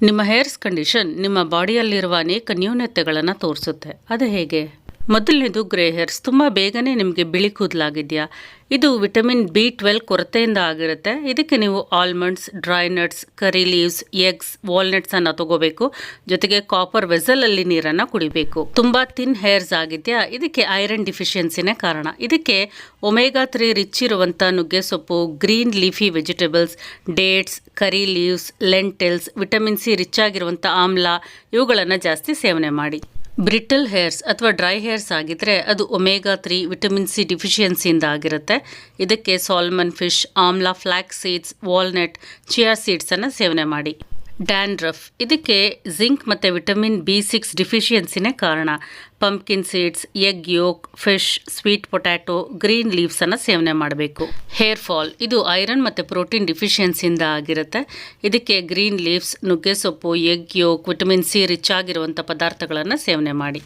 ನಿಮ್ಮ hairs condition ನಿಮ್ಮ ಬಾಡಿಯಲ್ಲಿರುವ ಅನೇಕ ನ್ಯೂನತೆಗಳನ್ನು ತೋರಿಸುತ್ತೆ. ಅದು ಹೇಗೆ? ಮೊದಲನೇದು ಗ್ರೇ ಹೇರ್ಸ್. ತುಂಬ ಬೇಗನೆ ನಿಮಗೆ ಬಿಳಿ ಕೂದಲಾಗಿದೆಯಾ? ಇದು ವಿಟಮಿನ್ B12 ಕೊರತೆಯಿಂದ ಆಗಿರುತ್ತೆ. ಇದಕ್ಕೆ ನೀವು almonds, dry nuts, curry leaves, eggs, ವಾಲ್ನಟ್ಸನ್ನು ತಗೋಬೇಕು. ಜೊತೆಗೆ ಕಾಪರ್ ವೆಸಲಲ್ಲಿ ನೀರನ್ನು ಕುಡಿಬೇಕು. ತುಂಬ ಥಿನ್ ಹೇರ್ಸ್ ಆಗಿದೆಯಾ? ಇದಕ್ಕೆ ಐರನ್ ಡಿಫಿಷಿಯನ್ಸಿನೇ ಕಾರಣ. ಇದಕ್ಕೆ ಒಮೆಗಾ 3 ರಿಚ್ ಇರುವಂಥ ನುಗ್ಗೆ ಸೊಪ್ಪು, ಗ್ರೀನ್ ಲೀಫಿ ವೆಜಿಟೇಬಲ್ಸ್, ಡೇಟ್ಸ್, ಕರಿ leaves, lentils, vitamin C rich ಆಗಿರುವಂಥ ಆಮ್ಲ ಇವುಗಳನ್ನು ಜಾಸ್ತಿ ಸೇವನೆ ಮಾಡಿ. ಬ್ರಿಟಲ್ ಹೇರ್ಸ್ ಅಥವಾ ಡ್ರೈ ಹೇರ್ಸ್ ಆಗಿದ್ರೆ ಅದು ಒಮೆಗಾ 3 ವಿಟಮಿನ್ C ಡಿಫಿಷಿಯನ್ಸಿಯಿಂದ ಆಗಿರುತ್ತೆ. ಇದಕ್ಕೆ ಸಾಲ್ಮನ್ ಫಿಶ್, ಆಮ್ಲ ಫ್ಲ್ಯಾಕ್ಸ್ ಸೀಡ್ಸ್, ವಾಲ್ನಟ್, ಚಿಯಾ ಸೀಡ್ಸನ್ನು ಸೇವನೆ ಮಾಡಿ. ಡ್ಯಾಂಡ್ರಫ್. ಇದಕ್ಕೆ ಜಿಂಕ್ ಮತ್ತು ವಿಟಮಿನ್ B6 ಡಿಫಿಷಿಯನ್ಸಿನೇ ಕಾರಣ. Pumpkin seeds, egg yolk, fish, sweet potato, green ಲೀವ್ಸನ್ನು ಸೇವನೆ ಮಾಡಬೇಕು. Hair fall. ಇದು ಐರನ್ ಮತ್ತು ಪ್ರೋಟೀನ್ ಡಿಫಿಷಿಯನ್ಸಿಯಿಂದ ಆಗಿರುತ್ತೆ. ಇದಕ್ಕೆ ಗ್ರೀನ್ ಲೀವ್ಸ್, ನುಗ್ಗೆ ಸೊಪ್ಪು, egg yolk, vitamin C rich ಆಗಿರುವಂಥ ಪದಾರ್ಥಗಳನ್ನು ಸೇವನೆ ಮಾಡಿ.